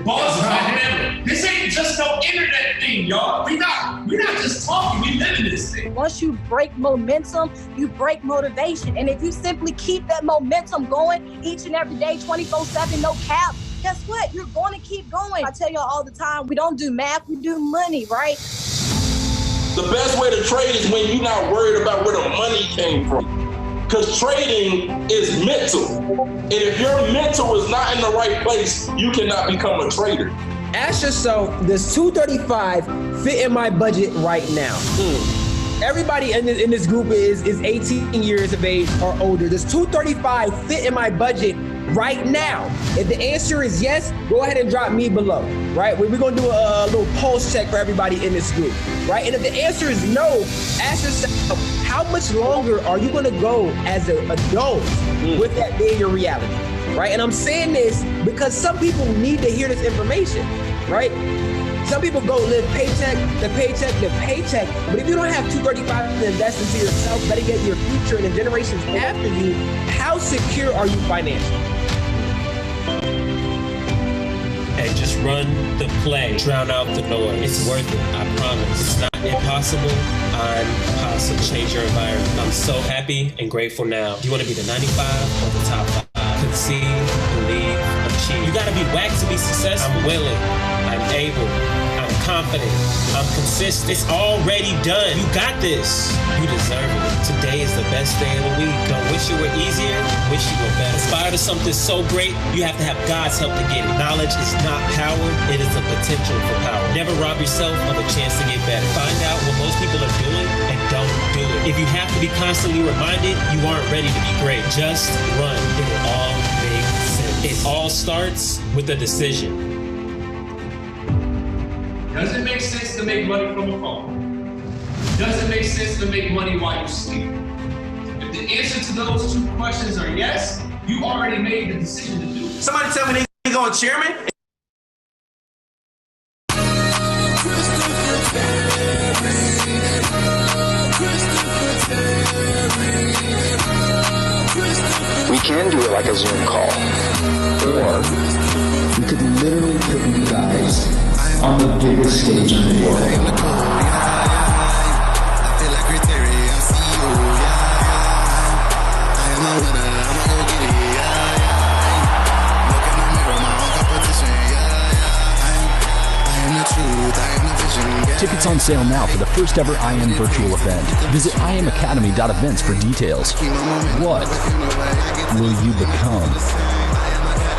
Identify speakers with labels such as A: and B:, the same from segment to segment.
A: Boss talk never. This ain't just no internet thing, y'all. We not just talking, we living this thing.
B: Once you break momentum, you break motivation. And if you simply keep that momentum going each and every day, 24/7, no cap, guess what? You're going to keep going. I tell y'all all the time, we don't do math, we do money, right?
C: The best way to trade is when you're not worried about where the money came from. Because trading is mental. And if your mental is not in the right place, you cannot become a trader.
D: Ask yourself, does 235 fit in my budget right now? Everybody in this group is 18 years of age or older. Does 235 fit in my budget right now? If the answer is yes, go ahead and drop me below, right? We're gonna do a little pulse check for everybody in this group, right? And if the answer is no, ask yourself, how much longer are you gonna go as an adult with that being your reality, right? And I'm saying this because some people need to hear this information, right? Some people go live paycheck to paycheck to paycheck, but if you don't have 235 to invest into yourself, better get your future and the generations after you, how secure are you financially?
E: Hey, just run the play, drown out the noise. It's worth it, I promise. It's not impossible, I'm possible. Change your environment. I'm so happy and grateful now. Do you want to be the 95 or the top 5? Conceive, believe, achieve. You gotta be whacked to be successful. I'm willing, I'm able, I'm confident, I'm consistent. It's already done. You got this. You deserve it. Today is the best day of the week. Don't wish it were easier, wish you were better. Aspire to something so great, you have to have God's help to get it. Knowledge is not power, it is the potential for power. Never rob yourself of a chance to get better. Find out what most people are doing and don't do it. If you have to be constantly reminded, you aren't ready to be great. Just run. It will all make sense. It all starts with a decision.
A: Does it make sense to make money from a phone? Does it make sense to make money while you sleep? If the answer to those two questions are yes, you already made the decision to do it.
F: Somebody tell me they going chairman?
G: We can do it like a Zoom call. Or we could literally put you guys on the biggest stage in the world.
H: Tickets on sale now for the first ever IM virtual event. Visit imacademy.events for details. What will you become?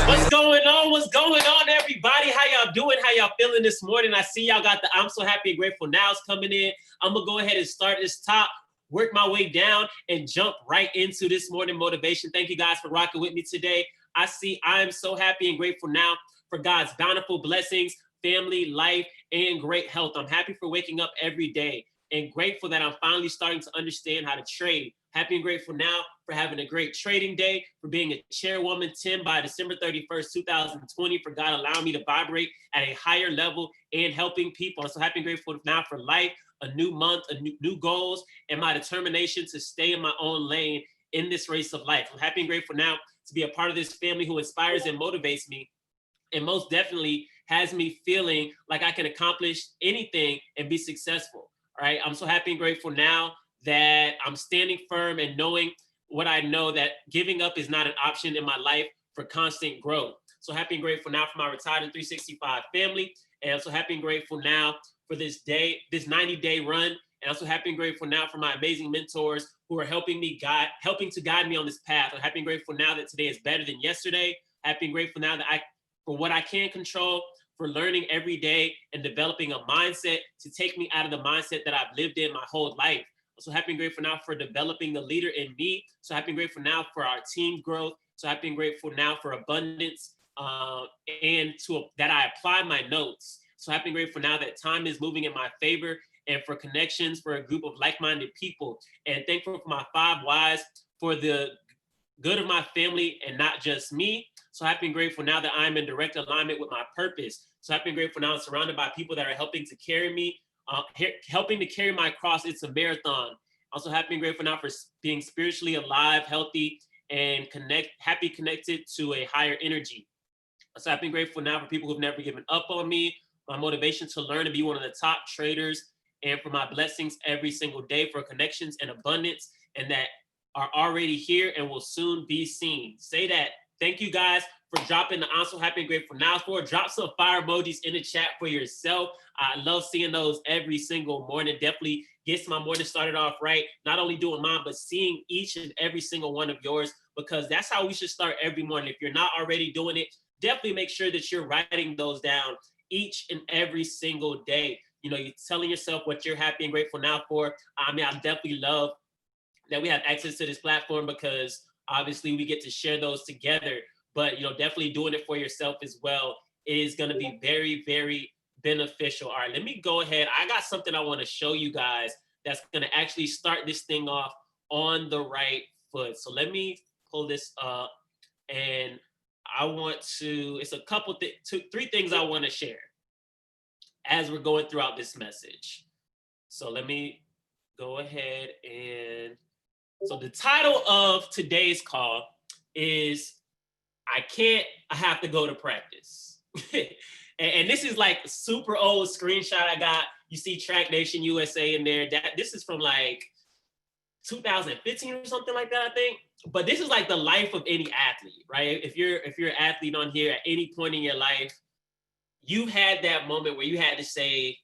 E: What's going on? What's going on, everybody? How y'all doing? How y'all feeling this morning? I see y'all got the I'm so happy and grateful nows coming in. I'm gonna go ahead and start this top, work my way down, and jump right into this morning motivation. Thank you guys for rocking with me today. I see I am so happy and grateful now for God's bountiful blessings, family, life, and great health. I'm happy for waking up every day and grateful that I'm finally starting to understand how to trade. Happy and grateful now for having a great trading day, for being a chairwoman 10 by December 31st, 2020, for God allowing me to vibrate at a higher level and helping people. I'm so happy and grateful now for life, a new month, new goals, and my determination to stay in my own lane in this race of life. I'm happy and grateful now to be a part of this family who inspires and motivates me, and most definitely has me feeling like I can accomplish anything and be successful, all right? I'm so happy and grateful now that I'm standing firm and knowing what I know, that giving up is not an option in my life for constant growth. So happy and grateful now for my RetiredIn365 family, and I'm so happy and grateful now for this 90-day run, and I'm so happy and grateful now for my amazing mentors who are helping to guide me on this path. I'm happy and grateful now that today is better than yesterday. Happy and grateful now that for what I can control, for learning every day and developing a mindset to take me out of the mindset that I've lived in my whole life. I'm so happy and grateful now for developing the leader in me. So happy and grateful now for our team growth. So happy and grateful now for abundance that I apply my notes. So happy and grateful now that time is moving in my favor, and for connections, for a group of like-minded people. And thankful for my 5 whys, for the good of my family and not just me. So happy and grateful now that I'm in direct alignment with my purpose. So happy and grateful now I'm surrounded by people that are helping to carry me, helping to carry my cross. It's a marathon. Also happy and grateful now for being spiritually alive, healthy, and connected to a higher energy. So I've been grateful now for people who've never given up on me, my motivation to learn to be one of the top traders, and for my blessings every single day, for connections and abundance, and that are already here and will soon be seen. Say that. Thank you guys for dropping the I'm so happy and grateful now for. Drop some fire emojis in the chat for yourself. I love seeing those every single morning. Definitely gets my morning started off right. Not only doing mine, but seeing each and every single one of yours, because that's how we should start every morning. If you're not already doing it, definitely make sure that you're writing those down each and every single day. You know, you're telling yourself what you're happy and grateful now for. I mean, I definitely love that we have access to this platform, because obviously we get to share those together, but, you know, definitely doing it for yourself as well is going to be very, very beneficial. All right, let me go ahead. I got something I want to show you guys that's going to actually start this thing off on the right foot. So let me pull this up, and I want to, it's a couple, three things I want to share as we're going throughout this message. So let me go ahead and, so the title of today's call is I have to go to practice. and this is like a super old screenshot I got. You see Track Nation USA in there. This is from like 2015 or something like that, I think. But this is like the life of any athlete, right? If you're an athlete on here at any point in your life, you had that moment where you had to say,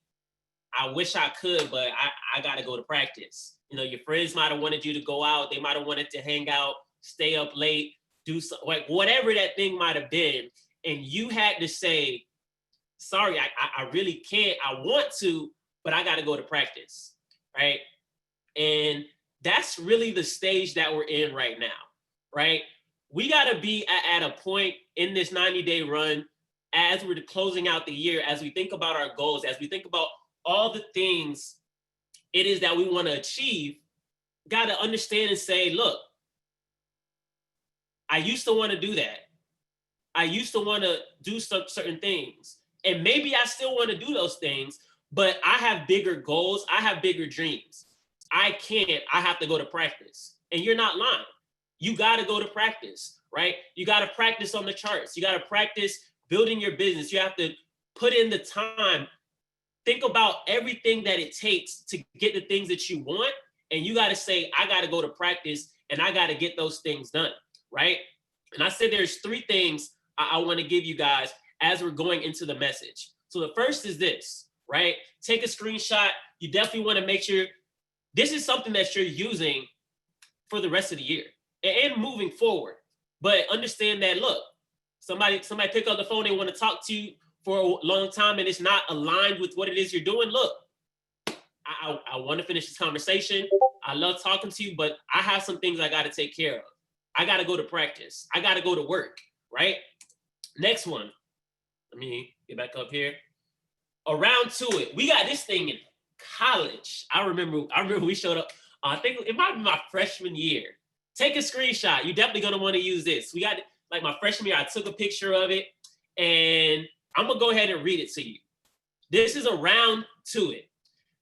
E: I wish I could, but I got to go to practice. You know, your friends might have wanted you to go out. They might have wanted to hang out, stay up late, do something, like whatever that thing might have been. And you had to say, sorry, I really can't. I want to, but I got to go to practice, right? And that's really the stage that we're in right now, right? We got to be at a point in this 90-day run as we're closing out the year, as we think about our goals, as we think about all the things it is that we want to achieve, got to understand and say, look, I used to want to do that. I used to want to do certain things. And maybe I still want to do those things, but I have bigger goals. I have bigger dreams. I have to go to practice. And you're not lying. You got to go to practice, right? You got to practice on the charts. You got to practice building your business. You have to put in the time. Think about everything that it takes to get the things that you want. And you got to say, I got to go to practice and I got to get those things done, right? And I said there's three things I want to give you guys as we're going into the message. So the first is this, right? Take a screenshot. You definitely want to make sure this is something that you're using for the rest of the year and moving forward. But understand that, look, somebody pick up the phone, they want to talk to you for a long time and it's not aligned with what it is you're doing. Look, I want to finish this conversation. I love talking to you, but I have some things I got to take care of. I got to go to practice. I got to go to work, right? Next one. Let me get back up here. Around to it. We got this thing in college. I remember we showed up. I think it might be my freshman year. Take a screenshot. You're definitely going to want to use this. We got, like, my freshman year, I took a picture of it, and I'm going to go ahead and read it to you. This is around to it.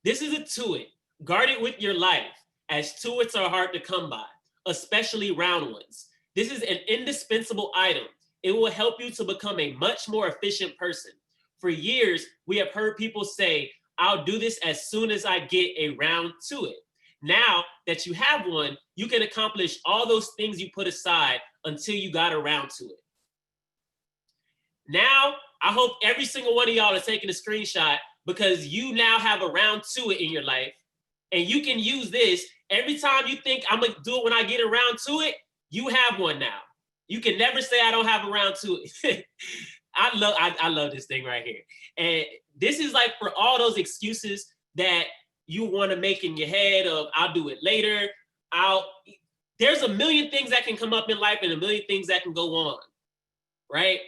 E: This is a to it. Guard it with your life, as to its are hard to come by, especially round ones. This is an indispensable item. It will help you to become a much more efficient person. For years, we have heard people say, I'll do this as soon as I get a round to it. Now that you have one, you can accomplish all those things you put aside until you got around to it. Now, I hope every single one of y'all is taking a screenshot, because you now have a round to it in your life. And you can use this every time you think I'm going to do it when I get around to it. You have one now. You can never say I don't have a round to it. I love this thing right here. And this is like for all those excuses that you want to make in your head of, I'll do it later. There's a million things that can come up in life and a million things that can go on, right?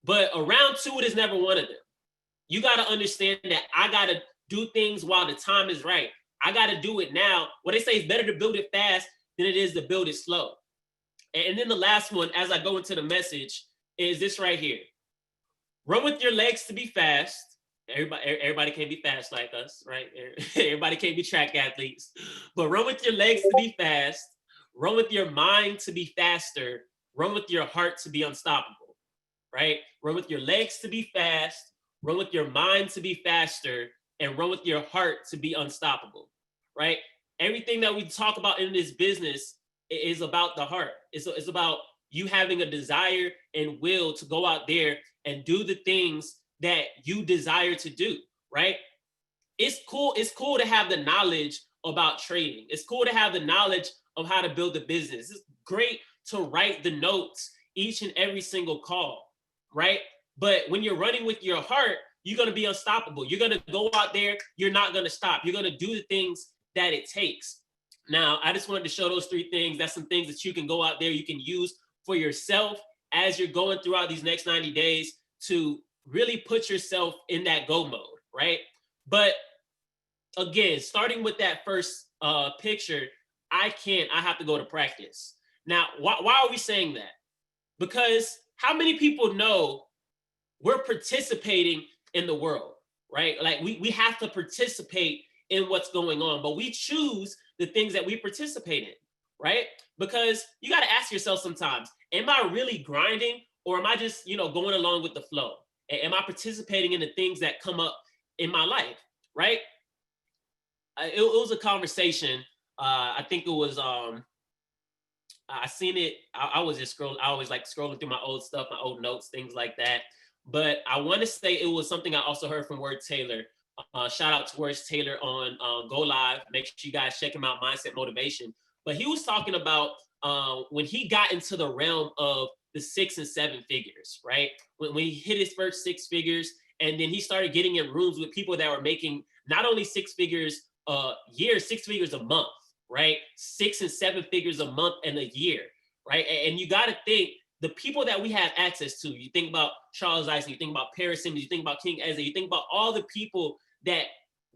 E: But around to it is never one of them. You got to understand that I got to do things while the time is right. I got to do it now. What they say is better to build it fast than it is to build it slow. And then the last one, as I go into the message, is this right here. Run with your legs to be fast. Everybody can't be fast like us, right? Everybody can't be track athletes. But run with your legs to be fast. Run with your mind to be faster. Run with your heart to be unstoppable. right? Run with your legs to be fast, run with your mind to be faster, and run with your heart to be unstoppable, right? Everything that we talk about in this business is about the heart. It's about you having a desire and will to go out there and do the things that you desire to do, right? It's cool to have the knowledge about trading. It's cool to have the knowledge of how to build a business. It's great to write the notes each and every single call, right? But when you're running with your heart, you're going to be unstoppable. You're going to go out there. You're not going to stop. You're going to do the things that it takes. Now, I just wanted to show those 3 things. That's some things that you can go out there, you can use for yourself as you're going throughout these next 90 days to really put yourself in that go mode, right? But again, starting with that first picture, I have to go to practice. Now, why are we saying that? Because how many people know we're participating in the world, right? Like we have to participate in what's going on, but we choose the things that we participate in, right? Because you got to ask yourself sometimes, am I really grinding, or am I just, going along with the flow? Am I participating in the things that come up in my life, right? It was a conversation. I think it was, I seen it. I was just scrolling. I always like scrolling through my old stuff, my old notes, things like that. But I want to say it was something I also heard from Word Taylor. Shout out to Word Taylor on Go Live. Make sure you guys check him out, Mindset Motivation. But he was talking about when he got into the realm of the 6 and 7 figures, right? When he hit his first 6 figures, and then he started getting in rooms with people that were making not only 6 figures a year, 6 figures a month, right? 6 and 7 figures a month and a year, right? And you got to think the people that we have access to. You think about Charles Eisen, you think about Paris Simmons, you think about King Eze, you think about all the people that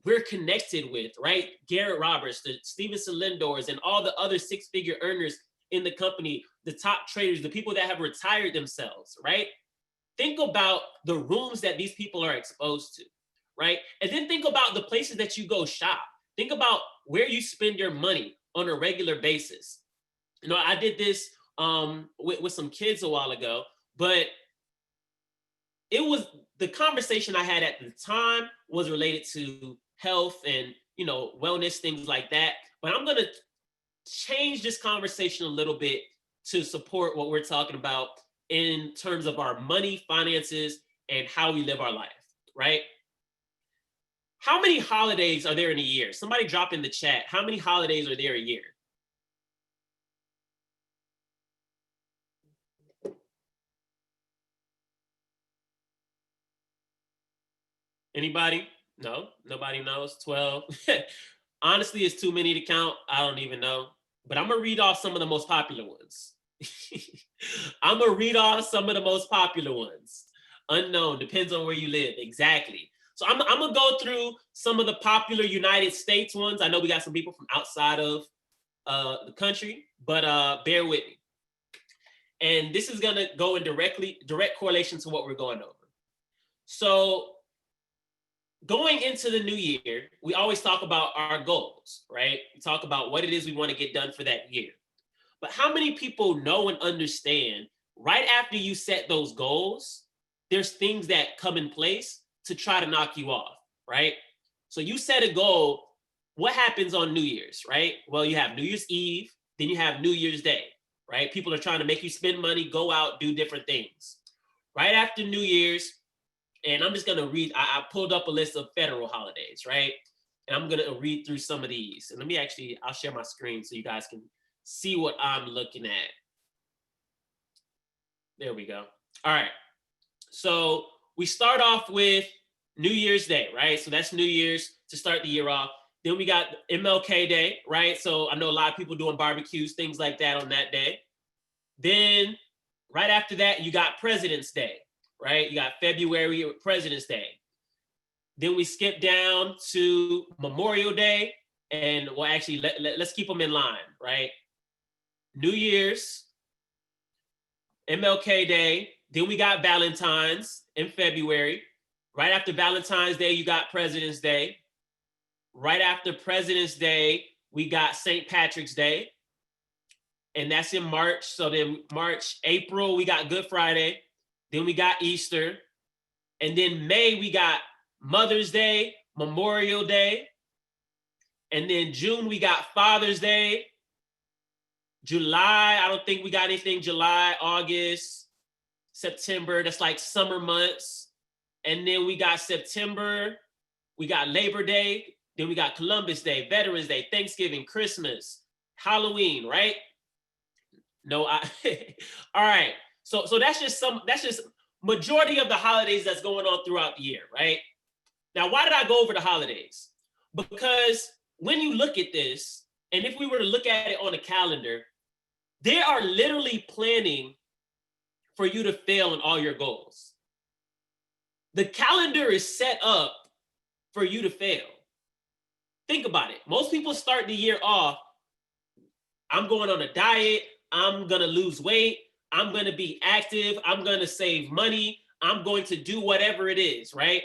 E: we're connected with, right? Garrett Roberts, the Steven Salindors, and all the other 6-figure earners in the company, the top traders, the people that have retired themselves, right? Think about the rooms that these people are exposed to, right? And then think about the places that you go shop. Think about where you spend your money on a regular basis. I did this with some kids a while ago, but it was the conversation I had at the time was related to health and, wellness, things like that. But I'm going to change this conversation a little bit to support what we're talking about in terms of our money, finances, and how we live our life, right? How many holidays are there in a year? Somebody drop in the chat. How many holidays are there a year? Anybody? No, nobody knows. 12. Honestly, it's too many to count. I don't even know. But I'm going to read off some of the most popular ones. I'm going to read off some of the most popular ones. Unknown, depends on where you live. Exactly. So I'm going to go through some of the popular United States ones. I know we got some people from outside of the country, but bear with me. And this is going to go in direct correlation to what we're going over. So going into the new year, we always talk about our goals, right? We talk about what it is we want to get done for that year. But how many people know and understand right after you set those goals, there's things that come in place to try to knock you off, right? So you set a goal. What happens on New Year's, right? Well, you have New Year's Eve, then you have New Year's Day, right? People are trying to make you spend money, go out, do different things. Right after New Year's, and I'm just going to read, I pulled up a list of federal holidays, right? And I'm going to read through some of these. And I'll share my screen so you guys can see what I'm looking at. There we go. All right. So we start off with New Year's Day, right? So that's New Year's to start the year off. Then we got MLK Day, right? So I know a lot of people doing barbecues, things like that on that day. Then right after that, you got President's Day, right? You got February President's Day. Then we skip down to Memorial Day, and well, actually, let's keep them in line, right? New Year's, MLK Day. Then we got Valentine's in February. Right after Valentine's Day, you got President's Day. Right after President's Day, we got St. Patrick's Day. And that's in March. So then March, April, we got Good Friday. Then we got Easter. And then May, we got Mother's Day, Memorial Day. And then June, we got Father's Day. July, I don't think we got anything. July, August, September, that's like summer months. And then we got September, we got Labor Day. Then we got Columbus Day, Veterans Day, Thanksgiving, Christmas, Halloween, right? No, all right. So that's just majority of the holidays that's going on throughout the year, right? Now, why did I go over the holidays? Because when you look at this, and if we were to look at it on a calendar, they are literally planning for you to fail in all your goals. The calendar is set up for you to fail. Think about it. Most people start the year off, I'm going on a diet, I'm gonna lose weight, I'm gonna be active, I'm gonna save money, I'm going to do whatever it is, right?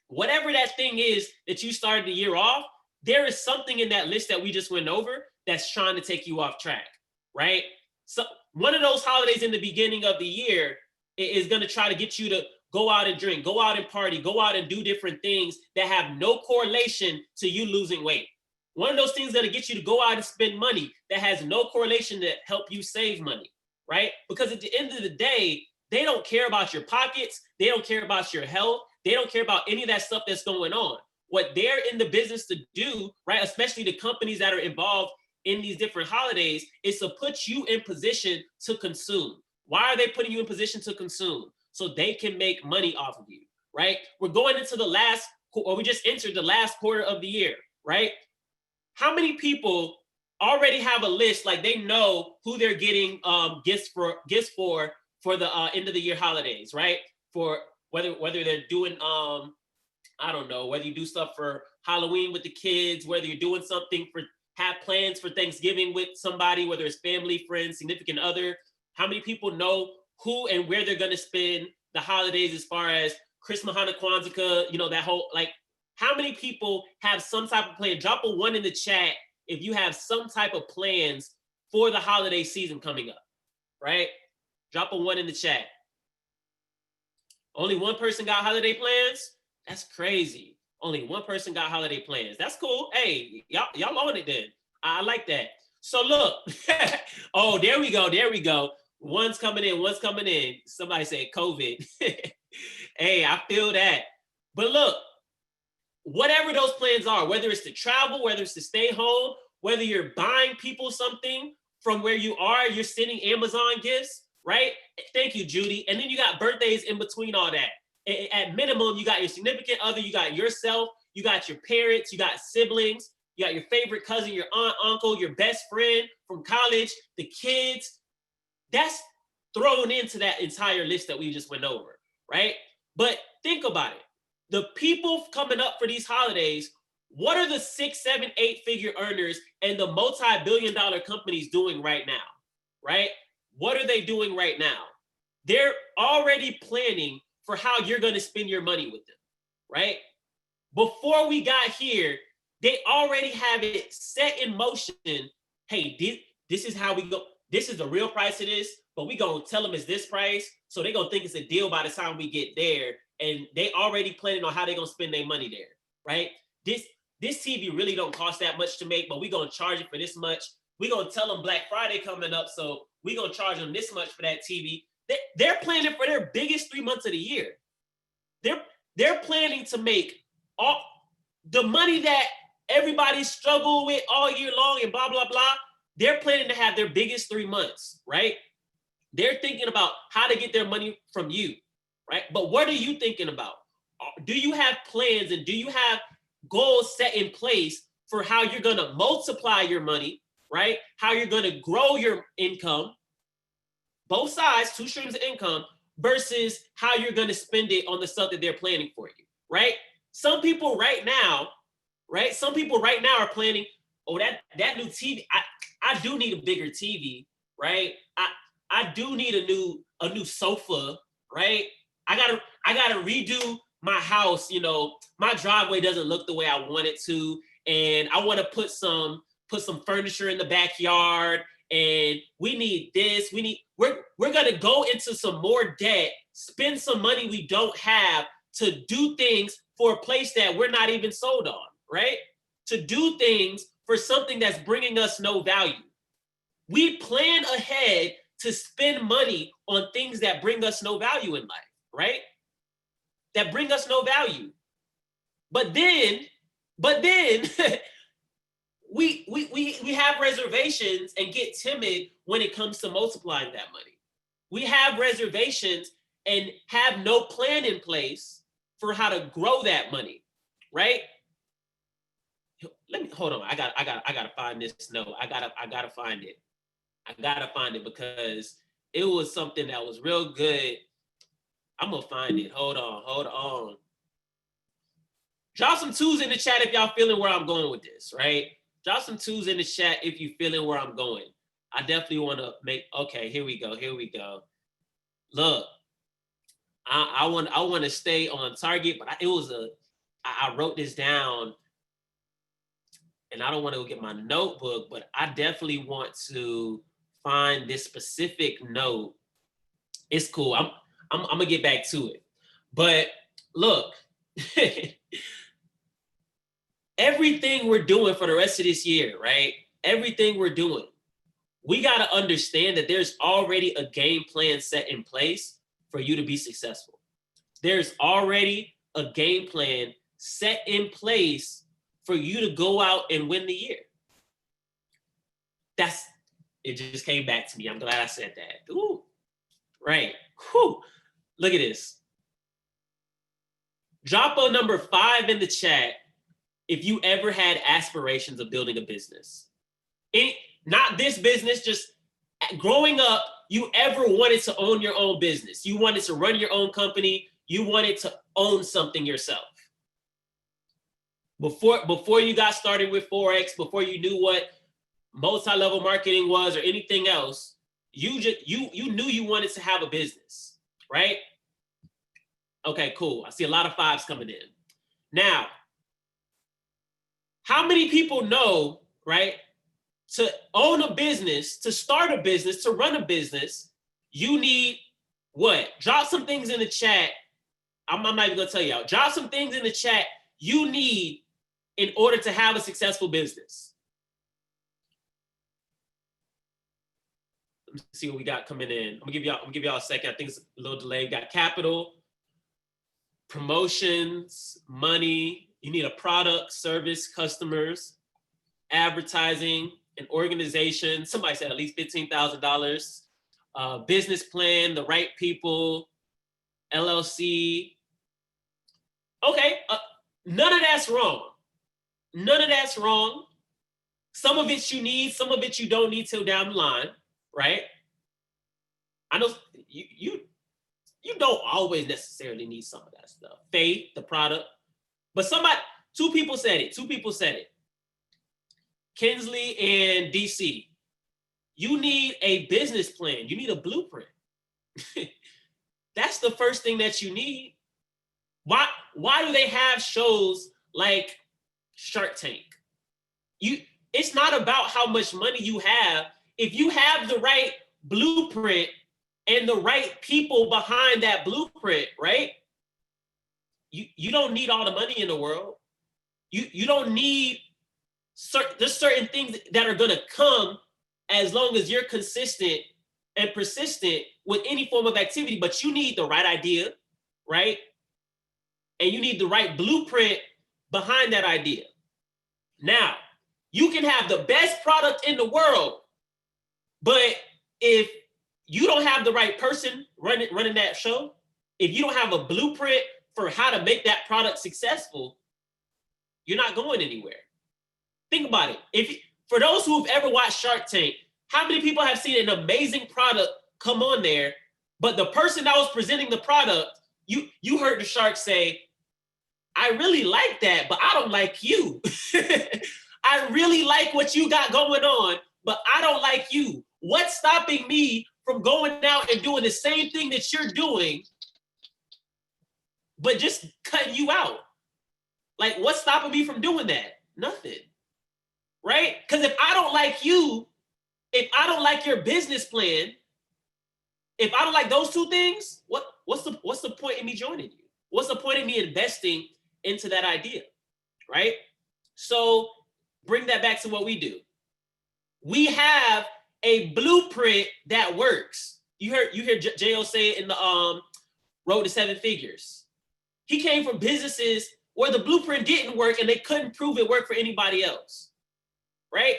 E: Whatever that thing is that you started the year off, there is something in that list that we just went over that's trying to take you off track, right? So one of those holidays in the beginning of the year is gonna try to get you to go out and drink, go out and party, go out and do different things that have no correlation to you losing weight. One of those things that'll get you to go out and spend money that has no correlation to help you save money, right? Because at the end of the day, they don't care about your pockets. They don't care about your health. They don't care about any of that stuff that's going on. What they're in the business to do, right, especially the companies that are involved in these different holidays, is to put you in position to consume. Why are they putting you in position to consume? So they can make money off of you, right? We're going into we just entered the last quarter of the year, right? How many people already have a list, like they know who they're getting gifts for the end of the year holidays, right? For whether they're doing I don't know, whether you do stuff for Halloween with the kids, whether you're doing something have plans for Thanksgiving with somebody, whether it's family, friends, significant other. How many people know who and where they're going to spend the holidays as far as Christmas, Hanukkah, Kwanzaa, that whole, like, how many people have some type of plan? Drop a 1 in the chat if you have some type of plans for the holiday season coming up, right? Drop a 1 in the chat. Only one person got holiday plans? That's crazy. Only one person got holiday plans. That's cool. Hey, y'all on it then. I like that. So look, oh, there we go. One's coming in. Somebody said COVID. Hey, I feel that. But look, whatever those plans are, whether it's to travel, whether it's to stay home, whether you're buying people something from where you are, you're sending Amazon gifts, right? Thank you, Judy. And then you got birthdays in between all that. At minimum, you got your significant other, you got yourself, you got your parents, you got siblings, you got your favorite cousin, your aunt, uncle, your best friend from college, the kids. That's thrown into that entire list that we just went over, right? But think about it. The people coming up for these holidays, what are the 6, 7, 8-figure earners and the multi-billion-dollar companies doing right now, right? What are they doing right now? They're already planning for how you're going to spend your money with them, right? Before we got here, they already have it set in motion. Hey, this is how we go. This is the real price of this, but we going to tell them it's this price. So they're going to think it's a deal by the time we get there. And they already planning on how they're going to spend their money there, right? This TV really don't cost that much to make, but we're going to charge it for this much. We're going to tell them Black Friday coming up, so we're going to charge them this much for that TV. They're planning for their biggest 3 months of the year. They're planning to make all the money that everybody struggled with all year long and blah, blah, blah. They're planning to have their biggest 3 months, right? They're thinking about how to get their money from you, right? But what are you thinking about? Do you have plans and do you have goals set in place for how you're going to multiply your money, right? How you're going to grow your income, both sides, 2 streams of income, versus how you're going to spend it on the stuff that they're planning for you, right? Some people right now are planning, oh, that new TV, I do need a bigger TV, right? I do need a new sofa, right? I gotta redo my house. My driveway doesn't look the way I want it to, and I want to put some furniture in the backyard. And we need this. We're going to go into some more debt, spend some money we don't have to do things for a place that we're not even sold on, right? To do things for something that's bringing us no value. We plan ahead to spend money on things that bring us no value in life, right? That bring us no value. But then we have reservations and get timid when it comes to multiplying that money. We have reservations and have no plan in place for how to grow that money, right? Let me hold on. I gotta find this note. I gotta find it. I gotta find it because it was something that was real good. I'm gonna find it. Hold on. Drop some twos in the chat if y'all feeling where I'm going with this, right? Drop some twos in the chat if you feeling where I'm going. I definitely want to make, okay, here we go. Look, I want to stay on target, but I wrote this down and I don't want to go get my notebook, but I definitely want to find this specific note. It's cool. I'm gonna get back to it. But look, everything we're doing for the rest of this year, right? Everything we're doing, we got to understand that there's already a game plan set in place for you to be successful. There's already a game plan set in place for you to go out and win the year. It just came back to me. I'm glad I said that. Ooh, right. Whew. Look at this. Drop a number 5 in the chat if you ever had aspirations of building a business. Not this business, just growing up, you ever wanted to own your own business. You wanted to run your own company. You wanted to own something yourself. Before you got started with Forex, before you knew what multi-level marketing was or anything else, you knew you wanted to have a business, right? Okay, cool. I see a lot of 5s coming in. Now, how many people know, right? To own a business, to start a business, to run a business, you need what? Drop some things in the chat. I'm not even gonna tell y'all. Drop some things in the chat you need in order to have a successful business. Let me see what we got coming in. I'm gonna give y'all a second. I think it's a little delayed. We got capital, promotions, money. You need a product, service, customers, advertising, an organization. Somebody said at least $15,000. Business plan, the right people, LLC. Okay, none of that's wrong. None of that's wrong. Some of it you need, some of it you don't need till down the line, right? I know you don't always necessarily need some of that stuff. Faith, the product. But two people said it. Kinsley and DC. You need a business plan. You need a blueprint. That's the first thing that you need. Why do they have shows like Shark Tank? It's not about how much money you have. If you have the right blueprint and the right people behind that blueprint, right? You don't need all the money in the world. You don't need there's certain things that are gonna come as long as you're consistent and persistent with any form of activity, but you need the right idea, right? And you need the right blueprint behind that idea. Now, you can have the best product in the world, but if you don't have the right person running that show, if you don't have a blueprint for how to make that product successful, you're not going anywhere. Think about it. For those who've ever watched Shark Tank, how many people have seen an amazing product come on there, but the person that was presenting the product, you heard the shark say, I really like that, but I don't like you. I really like what you got going on, but I don't like you. What's stopping me from going out and doing the same thing that you're doing, but just cutting you out? Like, what's stopping me from doing that? Nothing, right? Because if I don't like you, if I don't like your business plan, If I don't like those two things, what's the point in me joining you? What's the point in me investing into that idea, right? So bring that back to what we do. We have a blueprint that works. You hear J.O. say it in the Road to Seven Figures. He came from businesses where the blueprint didn't work and they couldn't prove it worked for anybody else, right?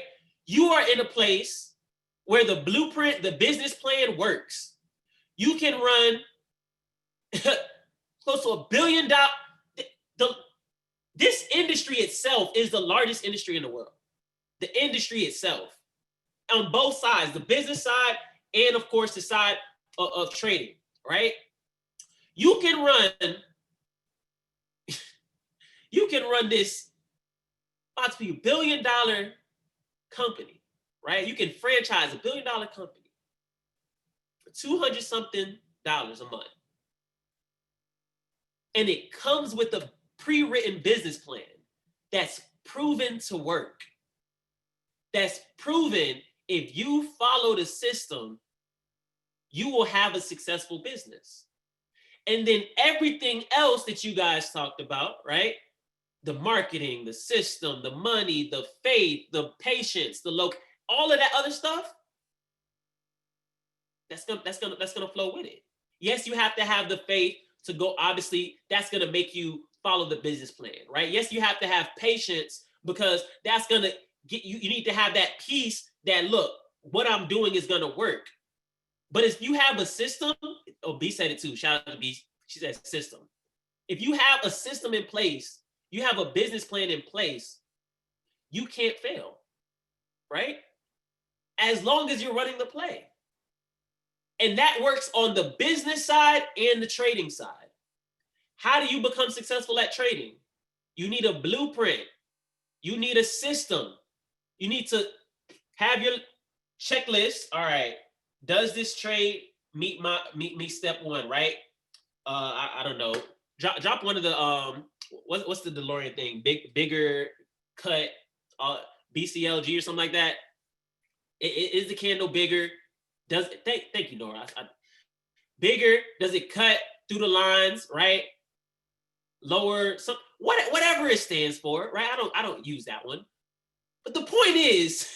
E: You are in a place where the blueprint, the business plan works. You can run close to $1 billion. This industry itself is the largest industry in the world. The industry itself, on both sides, the business side and of course the side of trading, right? You can run this about to be $1 billion company, right? You can franchise $1 billion company for $200 something a month. And it comes with a pre-written business plan that's proven to work. That's proven if you follow the system, you will have a successful business. And then everything else that you guys talked about, right? The marketing, the system, the money, the faith, the patience, all of that other stuff, that's gonna flow with it. Yes, you have to have the faith to go, obviously, that's gonna make you follow the business plan, right? Yes, you have to have patience because that's gonna get you, you need to have that peace that, look, what I'm doing is gonna work. But if you have a system, B said it too, shout out to B, she said system. If you have a system in place, you have a business plan in place, you can't fail, right? As long as you're running the play. And that works on the business side and the trading side. How do you become successful at trading? You need a blueprint. You need a system. You need to have your checklist. All right, does this trade meet me step one, right? I don't know. Drop one of the what's the DeLorean thing? Bigger cut, BCLG or something like that. Is the candle bigger? Thank you, Nora. Bigger? Does it cut through the lines, right? Lower, whatever it stands for, right? I don't use that one. But the point is,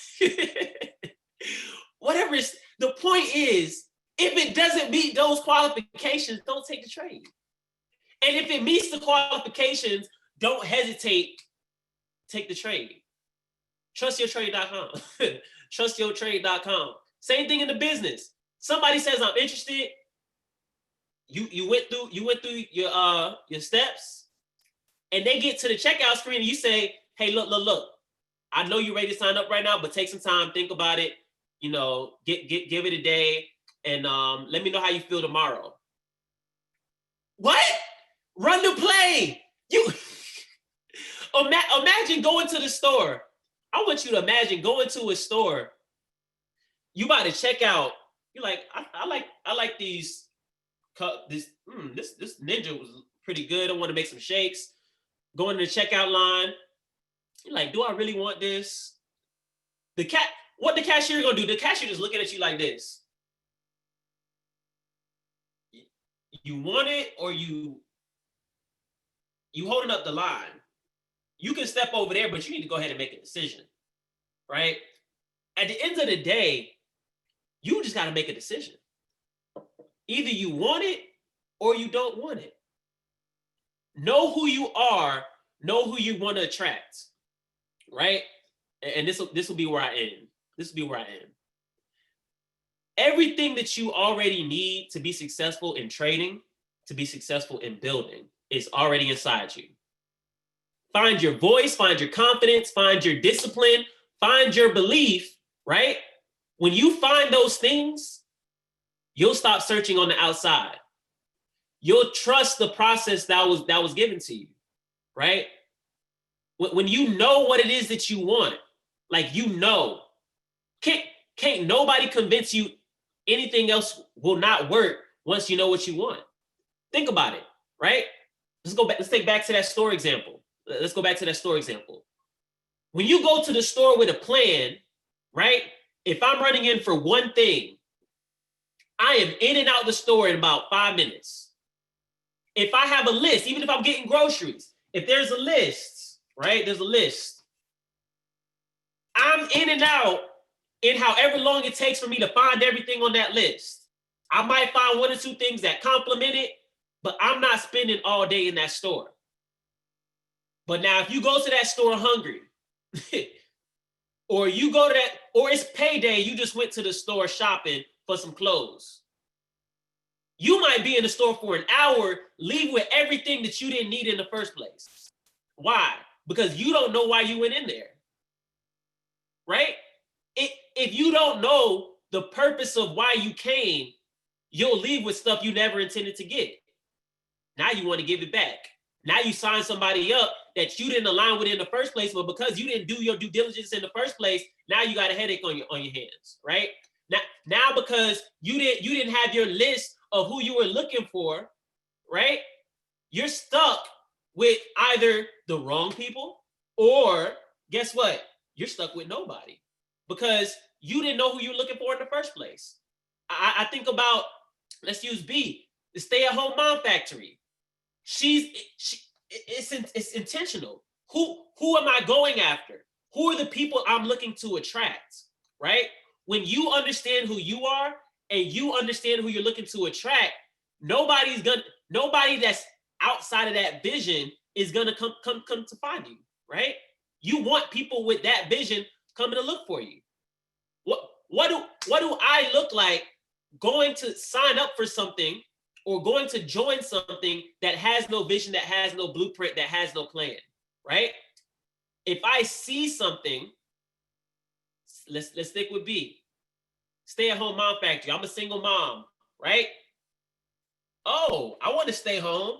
E: the point is, if it doesn't meet those qualifications, don't take the trade. And if it meets the qualifications, don't hesitate, take the trade. TrustYourTrade.com. TrustYourTrade.com. Same thing in the business. Somebody says, I'm interested. You went through your steps, and they get to the checkout screen and you say, hey, look. I know you're ready to sign up right now, but take some time, think about it, give it a day, and let me know how you feel tomorrow. What? Run the play. You imagine going to the store. I want you to imagine going to a store. You about to check out. You're like, I like these. This Ninja was pretty good. I want to make some shakes. Going to the checkout line. You're like, do I really want this? What the cashier gonna do? The cashier just looking at you like this. You want it, or you holding up the line. You can step over there, but you need to go ahead and make a decision, right? At the end of the day, you just got to make a decision. Either you want it or you don't want it. Know who you are, know who you want to attract, right? And this will be where I end. This will be where I end. Everything that you already need to be successful in trading, to be successful in building, is already inside you. Find your voice, find your confidence, find your discipline, find your belief, right? When you find those things, you'll stop searching on the outside. You'll trust the process that was given to you, right? When you know what it is that you want, can't nobody convince you anything else will not work once you know what you want. Think about it, right? Let's go back. Let's take back to that store example. Let's go back to that store example. When you go to the store with a plan, right? If I'm running in for one thing, I am in and out the store in about 5 minutes. If I have a list, even if I'm getting groceries, if there's a list, right? There's a list. I'm in and out in however long it takes for me to find everything on that list. I might find 1 or 2 things that complement it, but I'm not spending all day in that store. But now if you go to that store hungry, or you go to that, or it's payday, you just went to the store shopping for some clothes. You might be in the store for an hour, leave with everything that you didn't need in the first place. Why? Because you don't know why you went in there, right? If you don't know the purpose of why you came, you'll leave with stuff you never intended to get. Now you want to give it back. Now you sign somebody up that you didn't align with in the first place, but because you didn't do your due diligence in the first place, now you got a headache on your hands, right? Now because you didn't have your list of who you were looking for, right? You're stuck with either the wrong people, or guess what? You're stuck with nobody because you didn't know who you were looking for in the first place. I think about, let's use B, the stay-at-home mom factory. It's intentional. Who am I going after? Who are the people I'm looking to attract, right? When you understand who you are and you understand who you're looking to attract, nobody that's outside of that vision is gonna come to find you, right? You want people with that vision coming to look for you. What do I look like going to sign up for something or going to join something that has no vision, that has no blueprint, that has no plan, right? If I see something, let's stick with B. Stay-at-home mom factory. I'm a single mom, right? Oh, I want to stay home.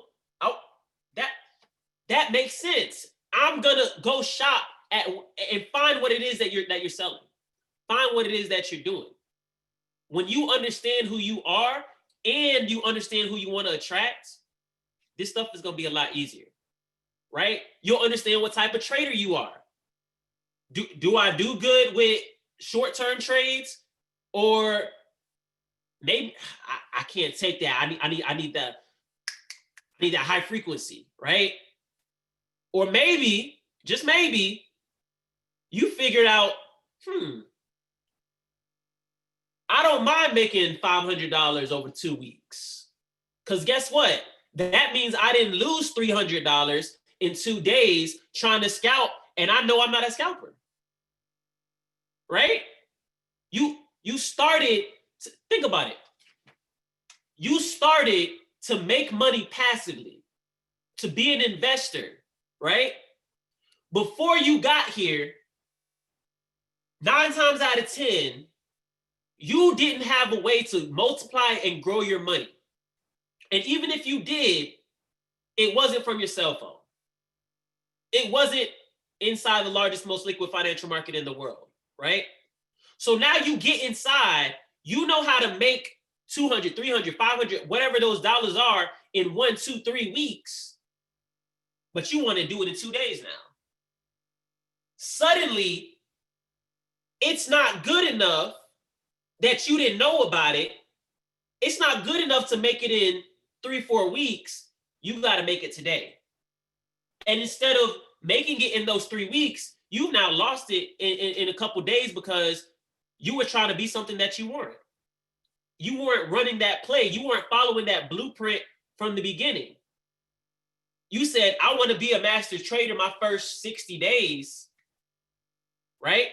E: That makes sense. I'm gonna go shop and find what it is that you're selling. Find what it is that you're doing. When you understand who you are and you understand who you want to attract, this stuff is going to be a lot easier, right? You'll understand what type of trader you are. Do I do good with short-term trades, or maybe I can't take that. I need that high frequency, right? Or maybe, just maybe, you figured out, I don't mind making $500 over 2 weeks. Because guess what? That means I didn't lose $300 in 2 days trying to scalp, and I know I'm not a scalper. Right? You started, think about it. You started to make money passively, to be an investor, right? Before you got here, 9 times out of 10, you didn't have a way to multiply and grow your money. And even if you did, it wasn't from your cell phone. It wasn't inside the largest, most liquid financial market in the world, right? So now you get inside, you know how to make 200, 300, 500, whatever those dollars are in 1, 2, 3 weeks, but you want to do it in 2 days now. Suddenly, it's not good enough that you didn't know about it. It's not good enough to make it in 3, 4 weeks. You got to make it today. And instead of making it in those 3 weeks, you've now lost it in a couple days because you were trying to be something that you weren't. You weren't running that play. You weren't following that blueprint from the beginning. You said, I want to be a master trader my first 60 days, right?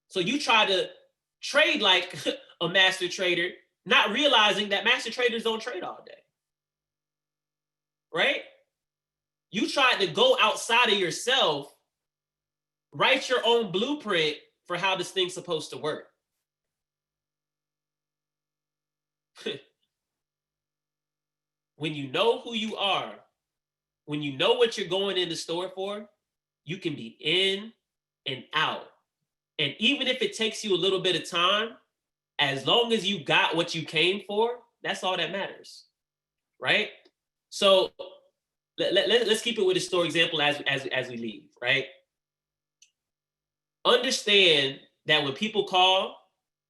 E: So you try to trade like a master trader, not realizing that master traders don't trade all day, right? You tried to go outside of yourself, write your own blueprint for how this thing's supposed to work. When you know who you are, when you know what you're going in the store for, you can be in and out. And even if it takes you a little bit of time, as long as you got what you came for, that's all that matters, right? So let's keep it with a store example as we leave, right? Understand that when people call,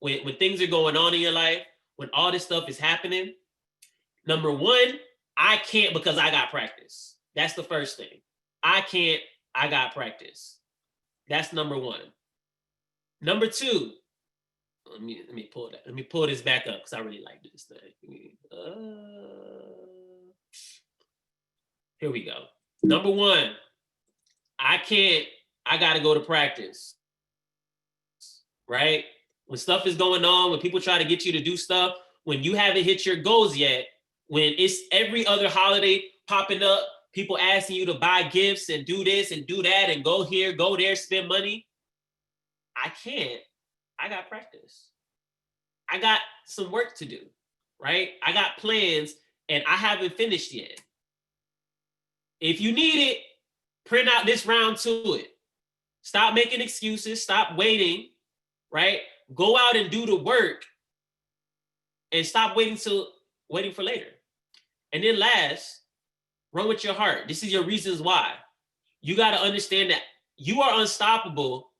E: when things are going on in your life, when all this stuff is happening, number one, I can't because I got practice. That's the first thing. I can't, I got practice. That's number one. Number two, let me pull that. Let me pull this back up because I really like this thing. Here we go. Number one, I can't, I gotta go to practice. Right? When stuff is going on, when people try to get you to do stuff, when you haven't hit your goals yet, when it's every other holiday popping up, people asking you to buy gifts and do this and do that and go here, go there, spend money. I can't. I got practice. I got some work to do, right? I got plans and I haven't finished yet. If you need it, print out this round to it. Stop making excuses. Stop waiting, right? Go out and do the work and stop waiting for later. And then last, run with your heart. This is your reasons why. You got to understand that you are unstoppable,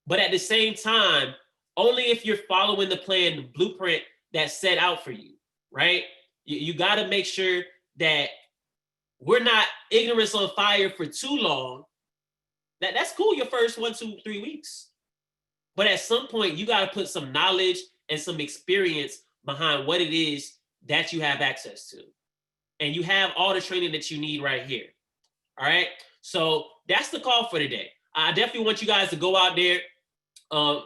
E: but at the same time, only if you're following the plan, the blueprint that's set out for you, right? You got to make sure that we're not ignorance on fire for too long. That's cool your first 1, 2, 3 weeks. But at some point, you got to put some knowledge and some experience behind what it is that you have access to. And you have all the training that you need right here. All right. So that's the call for today. I definitely want you guys to go out there,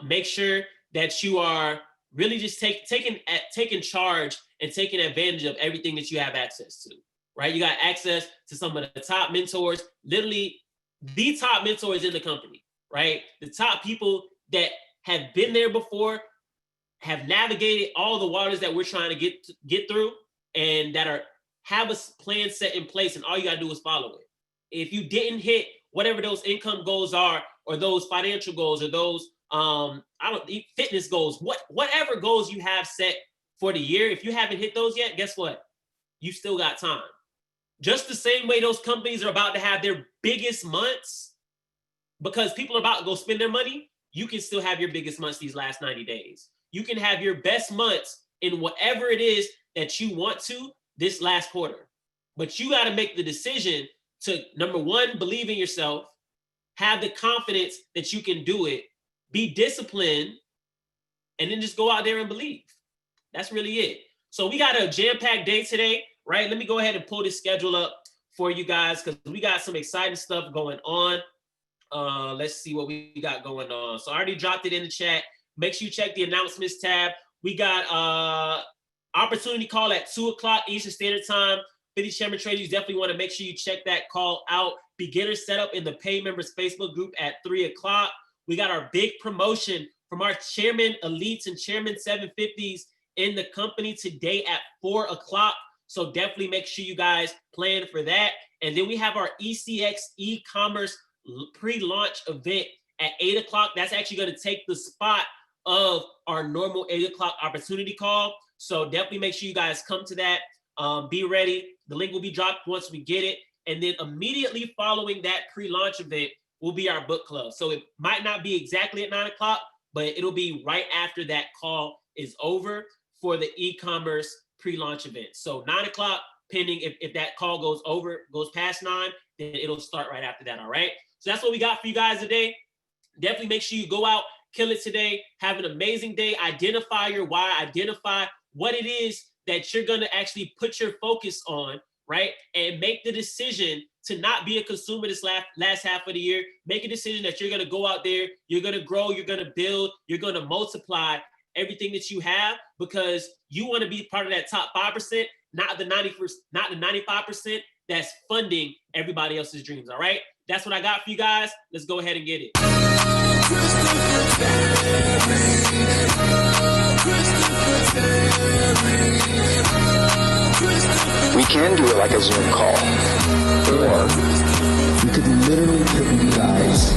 E: make sure that you are really just taking charge and taking advantage of everything that you have access to, right? You got access to some of the top mentors, literally the top mentors in the company, right? The top people that have been there before, have navigated all the waters that we're trying to get through, and that have a plan set in place, and all you gotta do is follow it. If you didn't hit whatever those income goals are, or those financial goals, or those fitness goals, whatever goals you have set for the year, if you haven't hit those yet, guess what? You still got time. Just the same way those companies are about to have their biggest months because people are about to go spend their money, you can still have your biggest months these last 90 days. You can have your best months in whatever it is that you want to this last quarter. But you got to make the decision to, number one, believe in yourself, have the confidence that you can do it, be disciplined, and then just go out there and believe. That's really it. So we got a jam-packed day today, right? Let me go ahead and pull this schedule up for you guys because we got some exciting stuff going on. Let's see what we got going on. So I already dropped it in the chat. Make sure you check the announcements tab. We got opportunity call at 2:00 Eastern Standard Time. 50 Chairman Traders, you definitely want to make sure you check that call out. Beginner setup in the Pay Members Facebook group at 3:00. We got our big promotion from our Chairman Elites and Chairman 750s in the company today at 4:00. So definitely make sure you guys plan for that. And then we have our ECX e-commerce pre-launch event at 8:00. That's actually going to take the spot of our normal 8:00 opportunity call. So definitely make sure you guys come to that. Be ready. The link will be dropped once we get it. And then immediately following that pre-launch event will be our book club. So it might not be exactly at 9:00, but it'll be right after that call is over for the e-commerce pre-launch event. So 9:00, pending if that call goes past 9, then it'll start right after that, all right? So that's what we got for you guys today. Definitely make sure you go out, kill it today, have an amazing day, identify your why, identify what it is that you're gonna actually put your focus on, right? And make the decision to not be a consumer this last half of the year. Make a decision that you're gonna go out there, you're gonna grow, you're gonna build, you're gonna multiply everything that you have because you wanna be part of that top 5%, not the 95% that's funding everybody else's dreams, all right? That's what I got for you guys. Let's go ahead and get it.
G: We can do it like a Zoom call. Or we could literally put you guys